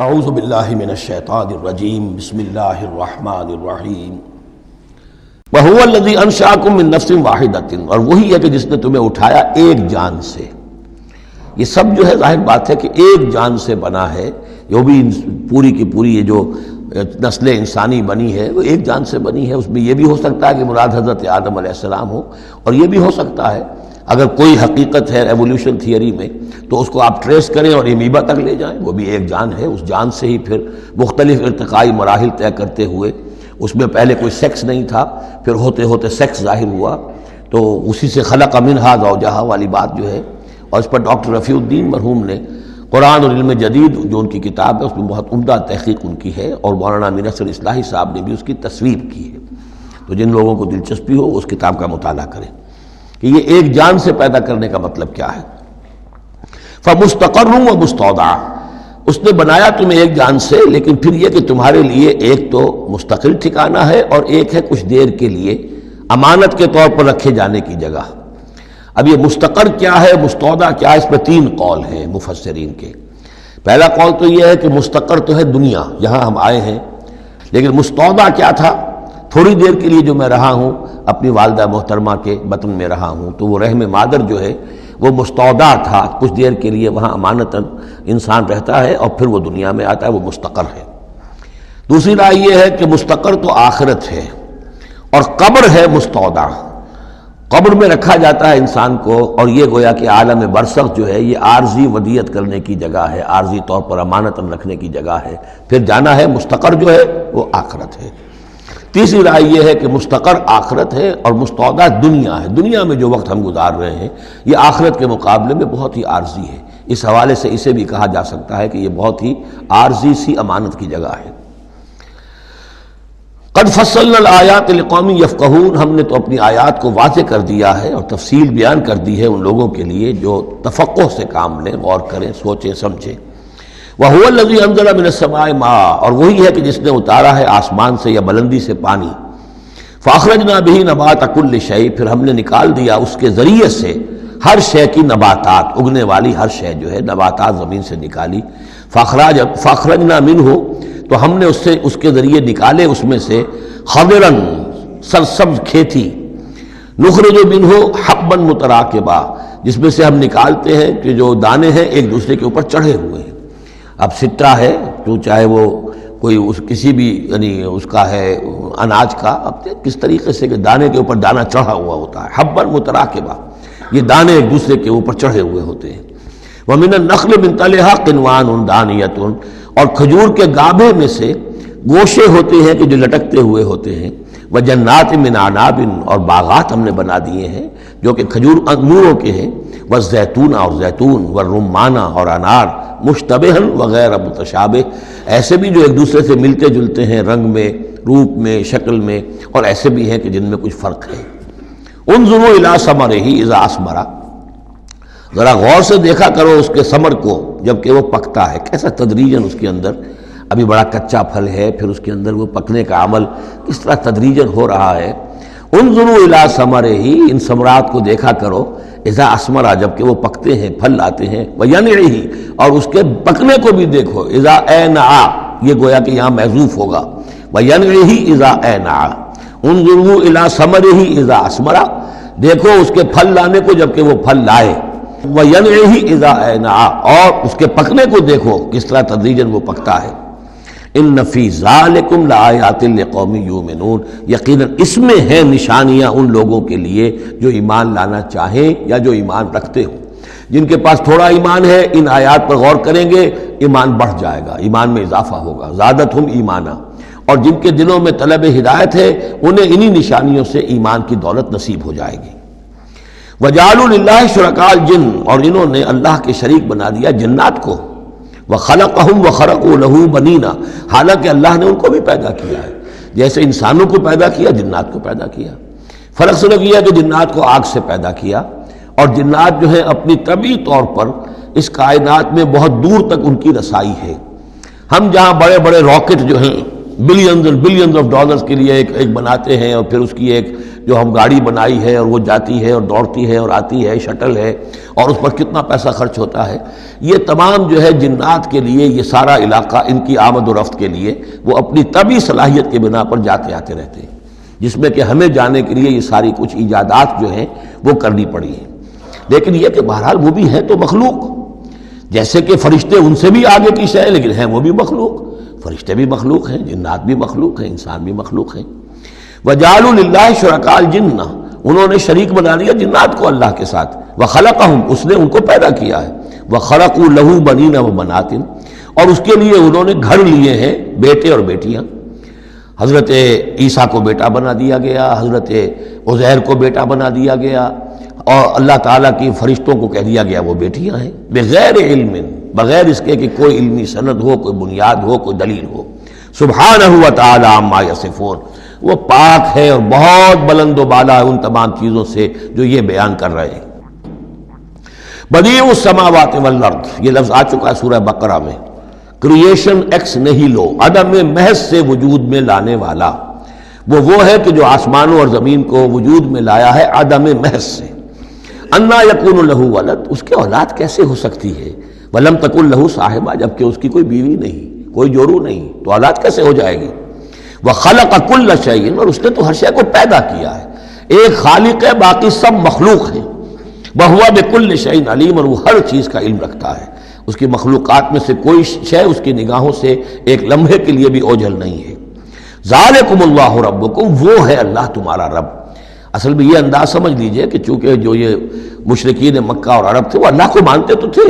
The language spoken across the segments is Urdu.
اعوذ باللہ من الشیطان الرجیم بسم اللہ الرحمن الرحیم وَهُوَ الَّذِي أَنشَأَكُم مِّن نَّفْسٍ وَاحِدَةٍ، اور وہی ہے کہ جس نے تمہیں اٹھایا ایک جان سے۔ یہ سب جو ہے ظاہر بات ہے کہ ایک جان سے بنا ہے، یہ بھی پوری کی پوری یہ جو نسل انسانی بنی ہے وہ ایک جان سے بنی ہے۔ اس میں یہ بھی ہو سکتا ہے کہ مراد حضرت آدم علیہ السلام ہو، اور یہ بھی ہو سکتا ہے اگر کوئی حقیقت ہے ایولیوشن تھیوری میں تو اس کو آپ ٹریس کریں اور امیبا تک لے جائیں، وہ بھی ایک جان ہے۔ اس جان سے ہی پھر مختلف ارتقائی مراحل طے کرتے ہوئے، اس میں پہلے کوئی سیکس نہیں تھا، پھر ہوتے ہوتے سیکس ظاہر ہوا، تو اسی سے خلق منہا زوجہا والی بات جو ہے، اور اس پر ڈاکٹر رفیع الدین مرحوم نے قرآن اور علم جدید جو ان کی کتاب ہے اس میں بہت عمدہ تحقیق ان کی ہے، اور مولانا امین اصغر اصلاحی صاحب نے بھی اس کی تصویر کی ہے۔ تو جن لوگوں کو دلچسپی ہو اس کتاب کا مطالعہ کریں کہ یہ ایک جان سے پیدا کرنے کا مطلب کیا ہے۔ فَمُسْتَقَرٌّ وَمُسْتَوْدَعٌ، اس نے بنایا تمہیں ایک جان سے، لیکن پھر یہ کہ تمہارے لیے ایک تو مستقل ٹھکانہ ہے اور ایک ہے کچھ دیر کے لیے امانت کے طور پر رکھے جانے کی جگہ۔ اب یہ مستقر کیا ہے، مستودع کیا ہے، اس پر تین قول ہیں مفسرین کے۔ پہلا قول تو یہ ہے کہ مستقر تو ہے دنیا جہاں ہم آئے ہیں، لیکن مستودع کیا تھا، تھوڑی دیر کے لیے جو میں رہا ہوں اپنی والدہ محترمہ کے بطن میں رہا ہوں، تو وہ رحم مادر جو ہے وہ مستودع تھا، کچھ دیر کے لیے وہاں امانتاً انسان رہتا ہے اور پھر وہ دنیا میں آتا ہے، وہ مستقر ہے۔ دوسری رائے یہ ہے کہ مستقر تو آخرت ہے اور قبر ہے مستودع، قبر میں رکھا جاتا ہے انسان کو، اور یہ گویا کہ عالم برزخ جو ہے یہ عارضی ودیعت کرنے کی جگہ ہے، عارضی طور پر امانتاً رکھنے کی جگہ ہے، پھر جانا ہے۔ مستقر جو ہے وہ آخرت ہے۔ تیسری رائے یہ ہے کہ مستقر آخرت ہے اور مستودع دنیا ہے، دنیا میں جو وقت ہم گزار رہے ہیں یہ آخرت کے مقابلے میں بہت ہی عارضی ہے۔ اس حوالے سے اسے بھی کہا جا سکتا ہے کہ یہ بہت ہی عارضی سی امانت کی جگہ ہے۔ قد فصلنا الآیات لقوم یفقہون، ہم نے تو اپنی آیات کو واضح کر دیا ہے اور تفصیل بیان کر دی ہے ان لوگوں کے لیے جو تفقہ سے کام لیں، غور کریں، سوچیں سمجھیں۔ وَهُوَ الَّذِي أَنزَلَ مِنَ السَّمَاءِ مَاءً، اور وہی ہے کہ جس نے اتارا ہے آسمان سے یا بلندی سے پانی۔ فَأَخْرَجْنَا بِهِ نَبَاتَ كُلِّ شَيْءٍ، پھر ہم نے نکال دیا اس کے ذریعے سے ہر شے کی نباتات، اگنے والی ہر شے جو ہے نباتات زمین سے نکالی۔ فَأَخْرَجْنَا مِنْهُ، تو ہم نے اس کے ذریعے نکالے اس میں سے خضراً، سرسبز کھیتی، نخرج منہ حبا متراکبا، جس میں سے ہم نکالتے ہیں کہ جو دانے ہیں ایک دوسرے کے اوپر چڑھے ہوئے ہیں۔ اب سٹا ہے تو چاہے وہ کوئی کسی بھی یعنی اس کا ہے اناج کا، اب کس طریقے سے کہ دانے کے اوپر دانہ چڑھا ہوا ہوتا ہے، حبا متراکبا، یہ دانے ایک دوسرے کے اوپر چڑھے ہوئے ہوتے ہیں۔ وَمِنَ النَّخْلِ مِن طَلْعِهَا قِنْوَانٌ دَانِيَةٌ، اور کھجور کے گابھے میں سے گوشے ہوتے ہیں کہ جو لٹکتے ہوئے ہوتے ہیں۔ وَجَنَّاتٍ مِّنْ أَعْنَابٍ، اور باغات ہم نے بنا دیے ہیں جو کہ کھجور انگوروں کے ہیں۔ وَالزَّيْتُونَ، اور زیتون، وَالرُّمَّانَ، اور انار، مشتبہاً وغیر متشابہ، ایسے بھی جو ایک دوسرے سے ملتے جلتے ہیں رنگ میں، روپ میں، شکل میں، اور ایسے بھی ہیں کہ جن میں کچھ فرق ہے۔ انظروا الی ثمرہ اذا اثمر، ذرا غور سے دیکھا کرو اس کے ثمر کو جب کہ وہ پکتا ہے، کیسا تدریجاً اس کے اندر، ابھی بڑا کچا پھل ہے، پھر اس کے اندر وہ پکنے کا عمل کس طرح تدریجاً ہو رہا ہے۔ انظروا الی ثمرہ، ان ثمرات کو دیکھا کرو، اذا اثمر، جب کہ وہ پکتے ہیں، پھل لاتے ہیں، وینعہ، اور اس کے پکنے کو بھی دیکھو، اذا اینعا، یہ گویا کہ یہاں محذوف ہوگا، وینعہ اذا اینعا، انظروا الی ثمرہ اذا اثمر، دیکھو اس کے پھل لانے کو جب کہ وہ پھل لائے، وینعہ اذا اینعا، اور اس کے پکنے کو دیکھو کس طرح تدریجاً وہ پکتا ہے۔ ان فی ذالکم لآیات لقوم یؤمنون، یقیناً اس میں ہیں نشانیاں ان لوگوں کے لیے جو ایمان لانا چاہیں یا جو ایمان رکھتے ہوں۔ جن کے پاس تھوڑا ایمان ہے ان آیات پر غور کریں گے، ایمان بڑھ جائے گا، ایمان میں اضافہ ہوگا، زادتہم ایمانا، اور جن کے دلوں میں طلب ہدایت ہے انہیں انہی نشانیوں سے ایمان کی دولت نصیب ہو جائے گی۔ وجعلوا للہ شرکاء الجن، اور انہوں نے اللہ کے شریک بنا دیا جنات کو، وَخَلَقَهُمْ وَخَرَقُوا لَهُ بَنِينَ، حالانکہ اللہ نے ان کو بھی پیدا کیا ہے، جیسے انسانوں کو پیدا کیا جنات کو پیدا کیا۔ فرق صرف یہ ہے کہ جنات کو آگ سے پیدا کیا، اور جنات جو ہیں اپنی طبعی طور پر اس کائنات میں بہت دور تک ان کی رسائی ہے۔ ہم جہاں بڑے بڑے راکٹ جو ہیں بلینز اور بلینز آف ڈالرز کے لیے ایک بناتے ہیں، اور پھر اس کی ایک جو ہم گاڑی بنائی ہے اور وہ جاتی ہے اور دوڑتی ہے اور آتی ہے، شٹل ہے، اور اس پر کتنا پیسہ خرچ ہوتا ہے۔ یہ تمام جو ہے جنات کے لیے یہ سارا علاقہ ان کی آمد و رفت کے لیے وہ اپنی طبعی صلاحیت کے بنا پر جاتے آتے رہتے ہیں، جس میں کہ ہمیں جانے کے لیے یہ ساری کچھ ایجادات جو ہیں وہ کرنی پڑی ہیں۔ لیکن یہ کہ بہرحال وہ بھی ہیں تو مخلوق، جیسے کہ فرشتے ان سے بھی آگے کی شے، لیکن ہیں وہ بھی مخلوق، فرشتے بھی مخلوق ہیں، جنات بھی مخلوق ہیں، انسان بھی مخلوق ہیں۔ وَجَعَلُوا لِلَّهِ شُرَكَاءَ الْجِنَّ، انہوں نے شریک بنا لیا جنات کو اللہ کے ساتھ، وَخَلَقَهُمْ، اس نے ان کو پیدا کیا ہے، وَخَلَقُوا لَهُ بَنِينَ وَبَنَاتٍ، اور اس کے لیے انہوں نے گھر لیے ہیں بیٹے اور بیٹیاں۔ حضرت عیسیٰ کو بیٹا بنا دیا گیا، حضرت عزیر کو بیٹا بنا دیا گیا، اور اللہ تعالیٰ کی فرشتوں کو کہہ دیا گیا وہ بیٹیاں ہیں، بغیر علم، بغیر اس کے کہ کوئی علمی سند ہو، کوئی بنیاد ہو، کوئی دلیل ہو۔ سبحانہ و تعالی عما یصفون، وہ پاک ہے اور بہت بلند و بالا ہے ان تمام چیزوں سے جو یہ بیان کر رہے ہیں۔ بدیع السماوات والارض، یہ لفظ آ چکا ہے سورہ بقرہ میں۔ کریشن ایکس نہیلو، عدم محض سے وجود میں لانے والا، وہ ہے کہ جو آسمانوں اور زمین کو وجود میں لایا ہے عدم محض سے۔ انا یکون لہ ولد، اس کے اولاد کیسے ہو سکتی ہے؟ ولم تکن لہ صاحبہ، جبکہ اس کی کوئی بیوی نہیں، کوئی جورو نہیں، تو اولاد کیسے ہو جائے گی؟ وخلق کل شیء، اور اس نے تو ہر شے کو پیدا کیا ہے۔ ایک خالق ہے، باقی سب مخلوق ہیں۔ وہو بکل شیء علیم، اور وہ ہر چیز کا علم رکھتا ہے۔ اس کی مخلوقات میں سے کوئی شے اس کی نگاہوں سے ایک لمحے کے لیے بھی اوجھل نہیں ہے۔ ذالکم اللہ ربکم، وہ ہے اللہ تمہارا رب۔ اصل میں یہ انداز سمجھ لیجئے کہ چونکہ جو یہ مشرکین مکہ اور عرب تھے وہ اللہ کو مانتے تو تھے،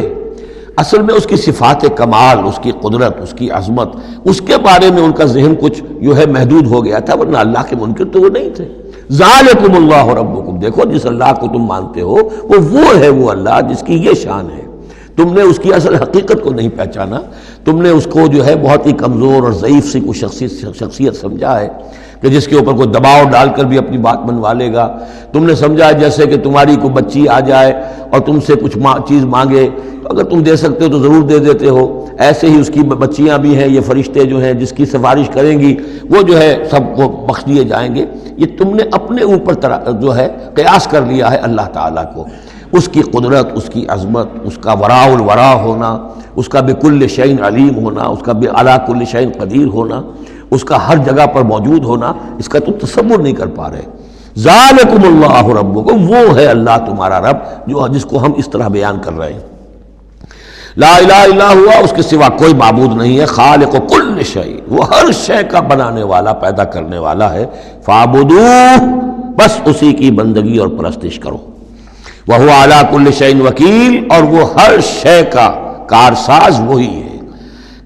اصل میں اس کی صفات کمال، اس کی قدرت، اس کی عظمت، اس کے بارے میں ان کا ذہن کچھ جو ہے محدود ہو گیا تھا، ورنہ اللہ کے منکر تو وہ نہیں تھے۔ ذالکم اللہ ربکم، دیکھو جس اللہ کو تم مانتے ہو وہ ہے وہ اللہ جس کی یہ شان ہے۔ تم نے اس کی اصل حقیقت کو نہیں پہچانا، تم نے اس کو جو ہے بہت ہی کمزور اور ضعیف سی کوئی شخصیت سمجھا ہے کہ جس کے اوپر کوئی دباؤ ڈال کر بھی اپنی بات منوا لے گا۔ تم نے سمجھا جیسے کہ تمہاری کوئی بچی آ جائے اور تم سے کچھ چیز مانگے، اگر تم دے سکتے ہو تو ضرور دے دیتے ہو۔ ایسے ہی اس کی بچیاں بھی ہیں، یہ فرشتے جو ہیں جس کی سفارش کریں گی وہ جو ہے سب کو بخش دیے جائیں گے۔ یہ تم نے اپنے اوپر جو ہے قیاس کر لیا ہے اللہ تعالیٰ کو، اس کی قدرت، اس کی عظمت، اس کا وراء الورا ہونا، اس کا بکل شیء علیم ہونا، اس کا علی کل شیء قدیر ہونا، اس کا ہر جگہ پر موجود ہونا، اس کا تم تصور نہیں کر پا رہے۔ ذالکم اللہ ربکم، وہ ہے اللہ تمہارا رب جس کو ہم اس طرح بیان کر رہے ہیں۔ لا الہ الا ہوا، اس کے سوا کوئی معبود نہیں ہے، خالق کل شیء، وہ ہر شے کا بنانے والا، پیدا کرنے والا ہے۔ فاعبدوہ، بس اسی کی بندگی اور پرستش کرو۔ وَهُوَ عَلَىٰ كُلِّ شَيْءٍ وَكِيلٌ، اور وہ ہر شے کا کارساز وہی ہے،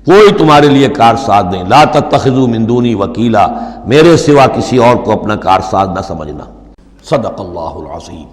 کوئی تمہارے لیے کارساز نہیں۔ لا تتخذوا من دونی وکیلا، میرے سوا کسی اور کو اپنا کارساز نہ سمجھنا۔ صدق اللہ العظیم۔